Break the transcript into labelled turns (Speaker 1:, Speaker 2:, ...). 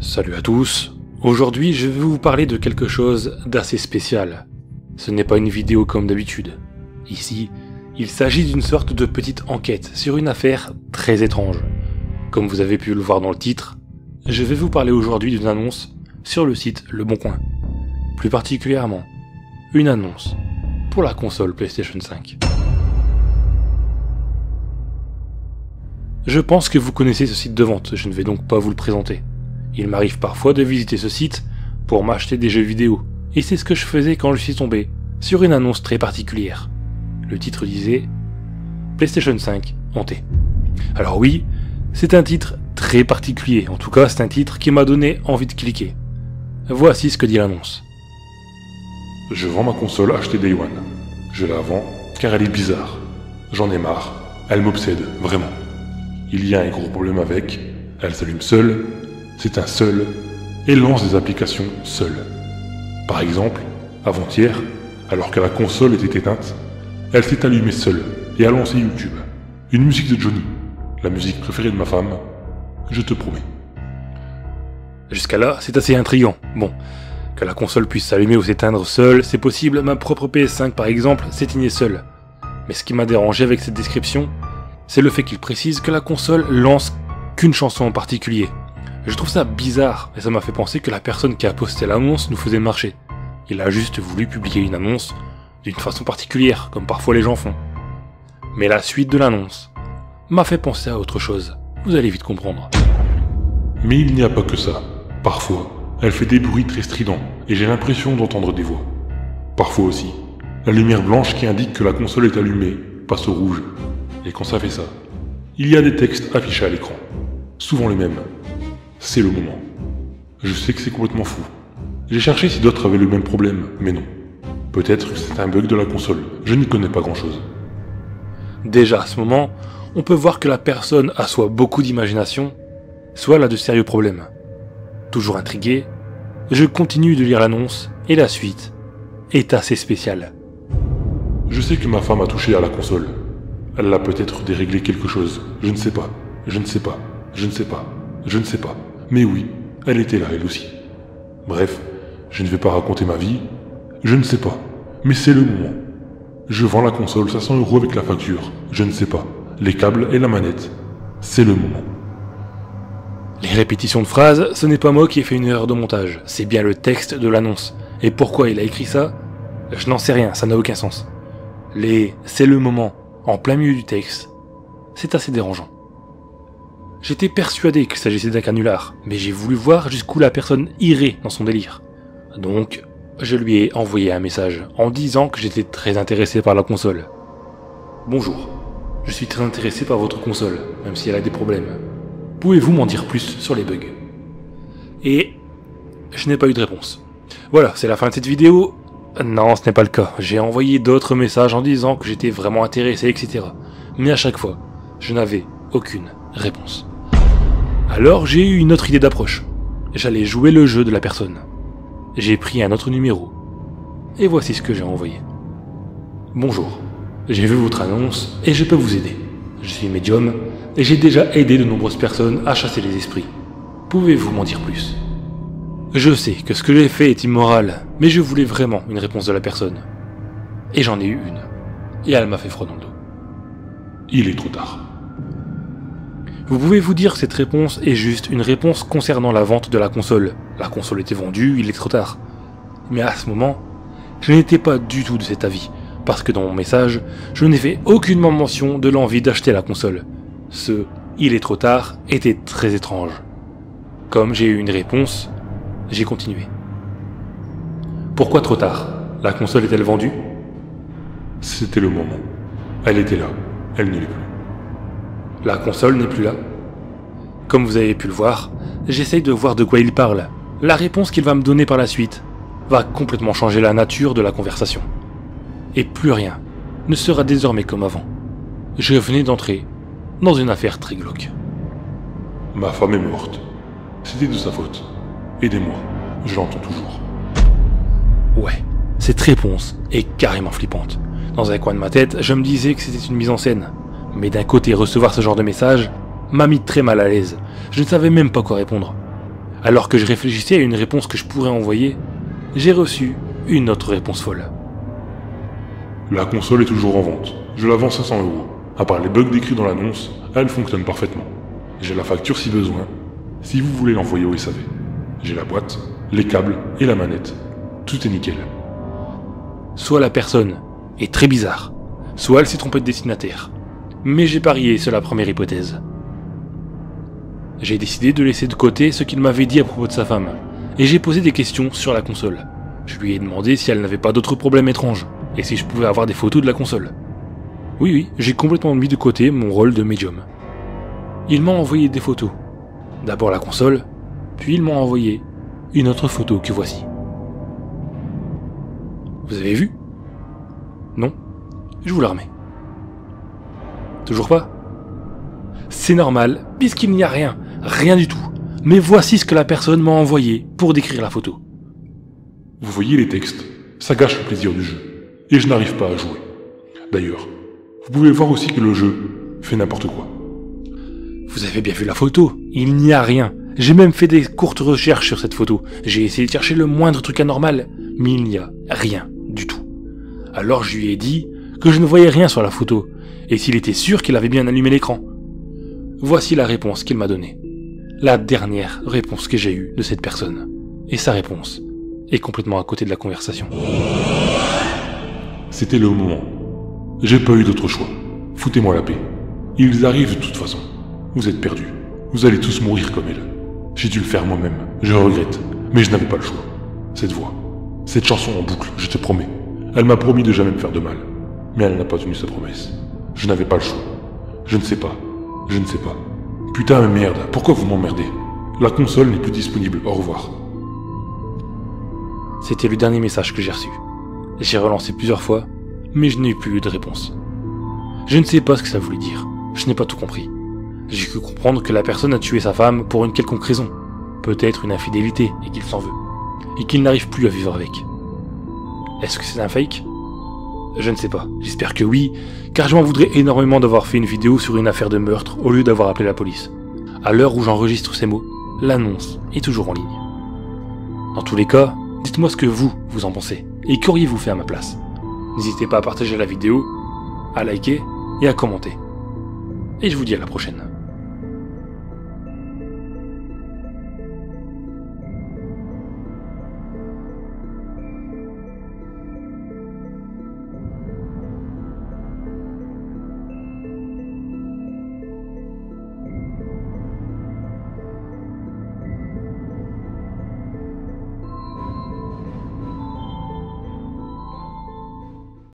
Speaker 1: Salut à tous, aujourd'hui je vais vous parler de quelque chose d'assez spécial. Ce n'est pas une vidéo comme d'habitude. Ici, il s'agit d'une sorte de petite enquête sur une affaire très étrange. Comme vous avez pu le voir dans le titre, je vais vous parler aujourd'hui d'une annonce sur le site Le Bon Coin. Plus particulièrement, une annonce pour la console PlayStation 5. Je pense que vous connaissez ce site de vente, je ne vais donc pas vous le présenter. Il m'arrive parfois de visiter ce site pour m'acheter des jeux vidéo, et c'est ce que je faisais quand je suis tombé sur une annonce très particulière. Le titre disait PlayStation 5 hanté. Alors oui, c'est un titre très particulier, en tout cas c'est un titre qui m'a donné envie de cliquer. Voici ce que dit l'annonce.
Speaker 2: Je vends ma console achetée Day One. Je la vends car elle est bizarre. J'en ai marre, elle m'obsède, vraiment. Il y a un gros problème avec, elle s'allume seule, c'est un seul, et lance des applications seule. Par exemple, avant-hier, alors que la console était éteinte, elle s'est allumée seule et a lancé YouTube. Une musique de Johnny, la musique préférée de ma femme, je te promets.
Speaker 1: Jusqu'à là, c'est assez intriguant. Bon, que la console puisse s'allumer ou s'éteindre seule, c'est possible, ma propre PS5 par exemple s'éteignait seule. Mais ce qui m'a dérangé avec cette description, c'est le fait qu'il précise que la console lance qu'une chanson en particulier. Je trouve ça bizarre, et ça m'a fait penser que la personne qui a posté l'annonce nous faisait marcher. Il a juste voulu publier une annonce d'une façon particulière, comme parfois les gens font. Mais la suite de l'annonce m'a fait penser à autre chose. Vous allez vite comprendre.
Speaker 2: Mais il n'y a pas que ça. Parfois, elle fait des bruits très stridents, et j'ai l'impression d'entendre des voix. Parfois aussi, la lumière blanche qui indique que la console est allumée passe au rouge. Et quand ça fait ça, il y a des textes affichés à l'écran. Souvent les mêmes. C'est le moment. Je sais que c'est complètement fou. J'ai cherché si d'autres avaient le même problème, mais non. Peut-être que c'est un bug de la console. Je n'y connais pas grand-chose.
Speaker 1: Déjà à ce moment, on peut voir que la personne a soit beaucoup d'imagination, soit elle a de sérieux problèmes. Toujours intrigué, je continue de lire l'annonce, et la suite est assez spéciale.
Speaker 2: Je sais que ma femme a touché à la console. Elle a peut-être déréglé quelque chose. Je ne sais pas. Je ne sais pas. Je ne sais pas. Je ne sais pas. Mais oui, elle était là, elle aussi. Bref, je ne vais pas raconter ma vie. Je ne sais pas. Mais c'est le moment. Je vends la console 500 € avec la facture. Je ne sais pas. Les câbles et la manette. C'est le moment.
Speaker 1: Les répétitions de phrases, ce n'est pas moi qui ai fait une erreur de montage. C'est bien le texte de l'annonce. Et pourquoi il a écrit ça? Je n'en sais rien, ça n'a aucun sens. Les « c'est le moment » en plein milieu du texte, c'est assez dérangeant. J'étais persuadé qu'il s'agissait d'un canular, mais j'ai voulu voir jusqu'où la personne irait dans son délire. Donc, je lui ai envoyé un message en disant que j'étais très intéressé par la console. Bonjour, je suis très intéressé par votre console, même si elle a des problèmes. Pouvez-vous m'en dire plus sur les bugs? Et je n'ai pas eu de réponse. Voilà, c'est la fin de cette vidéo. Non, ce n'est pas le cas. J'ai envoyé d'autres messages en disant que j'étais vraiment intéressé, etc. Mais à chaque fois, je n'avais aucune réponse. Alors j'ai eu une autre idée d'approche. J'allais jouer le jeu de la personne. J'ai pris un autre numéro. Et voici ce que j'ai envoyé. Bonjour, j'ai vu votre annonce et je peux vous aider. Je suis médium et j'ai déjà aidé de nombreuses personnes à chasser les esprits. Pouvez-vous m'en dire plus? Je sais que ce que j'ai fait est immoral, mais je voulais vraiment une réponse de la personne. Et j'en ai eu une. Et elle m'a fait froid dans le dos.
Speaker 2: Il est trop tard.
Speaker 1: Vous pouvez vous dire que cette réponse est juste une réponse concernant la vente de la console. La console était vendue, il est trop tard. Mais à ce moment, je n'étais pas du tout de cet avis, parce que dans mon message, je n'ai fait aucunement mention de l'envie d'acheter la console. Ce « il est trop tard » était très étrange. Comme j'ai eu une réponse, j'ai continué. Pourquoi trop tard? La console est-elle vendue?
Speaker 2: C'était le moment. Elle était là. Elle ne l'est plus.
Speaker 1: La console n'est plus là. Comme vous avez pu le voir, j'essaye de voir de quoi il parle. La réponse qu'il va me donner par la suite va complètement changer la nature de la conversation. Et plus rien ne sera désormais comme avant. Je venais d'entrer dans une affaire très glauque.
Speaker 2: Ma femme est morte. C'était de sa faute. Aidez-moi, je l'entends toujours.
Speaker 1: Ouais, cette réponse est carrément flippante. Dans un coin de ma tête, je me disais que c'était une mise en scène. Mais d'un côté, recevoir ce genre de message m'a mis très mal à l'aise. Je ne savais même pas quoi répondre. Alors que je réfléchissais à une réponse que je pourrais envoyer, j'ai reçu une autre réponse folle.
Speaker 2: La console est toujours en vente. Je la vends 500 €. À part les bugs décrits dans l'annonce, elle fonctionne parfaitement. J'ai la facture si besoin, si vous voulez l'envoyer au SAV. J'ai la boîte, les câbles et la manette. Tout est nickel.
Speaker 1: Soit la personne est très bizarre, soit elle s'est trompée de destinataire. Mais j'ai parié sur la première hypothèse. J'ai décidé de laisser de côté ce qu'il m'avait dit à propos de sa femme, et j'ai posé des questions sur la console. Je lui ai demandé si elle n'avait pas d'autres problèmes étranges, et si je pouvais avoir des photos de la console. Oui, j'ai complètement mis de côté mon rôle de médium. Il m'a envoyé des photos. D'abord la console, puis il m'a envoyé une autre photo que voici. Vous avez vu? Non? Je vous la remets. Toujours pas? C'est normal, puisqu'il n'y a rien, rien du tout. Mais voici ce que la personne m'a envoyé pour décrire la photo.
Speaker 2: Vous voyez les textes, ça gâche le plaisir du jeu. Et je n'arrive pas à jouer. D'ailleurs, vous pouvez voir aussi que le jeu fait n'importe quoi.
Speaker 1: Vous avez bien vu la photo, il n'y a rien. J'ai même fait des courtes recherches sur cette photo. J'ai essayé de chercher le moindre truc anormal, mais il n'y a rien du tout. Alors je lui ai dit que je ne voyais rien sur la photo, et s'il était sûr qu'il avait bien allumé l'écran. Voici la réponse qu'il m'a donnée. La dernière réponse que j'ai eue de cette personne. Et sa réponse est complètement à côté de la conversation.
Speaker 2: C'était le moment. J'ai pas eu d'autre choix. Foutez-moi la paix. Ils arrivent de toute façon. Vous êtes perdus. Vous allez tous mourir comme elle. J'ai dû le faire moi-même. Je regrette. Mais je n'avais pas le choix. Cette voix. Cette chanson en boucle, je te promets. Elle m'a promis de jamais me faire de mal. Mais elle n'a pas tenu sa promesse. Je n'avais pas le choix. Je ne sais pas. Je ne sais pas. Putain mais merde, pourquoi vous m'emmerdez? La console n'est plus disponible, au revoir.
Speaker 1: C'était le dernier message que j'ai reçu. J'ai relancé plusieurs fois, mais je n'ai plus eu de réponse. Je ne sais pas ce que ça voulait dire. Je n'ai pas tout compris. J'ai cru comprendre que la personne a tué sa femme pour une quelconque raison. Peut-être une infidélité et qu'il s'en veut. Et qu'il n'arrive plus à vivre avec. Est-ce que c'est un fake? Je ne sais pas, j'espère que oui, car je m'en voudrais énormément d'avoir fait une vidéo sur une affaire de meurtre au lieu d'avoir appelé la police. À l'heure où j'enregistre ces mots, l'annonce est toujours en ligne. Dans tous les cas, dites-moi ce que vous en pensez, et qu'auriez-vous fait à ma place? N'hésitez pas à partager la vidéo, à liker et à commenter. Et je vous dis à la prochaine.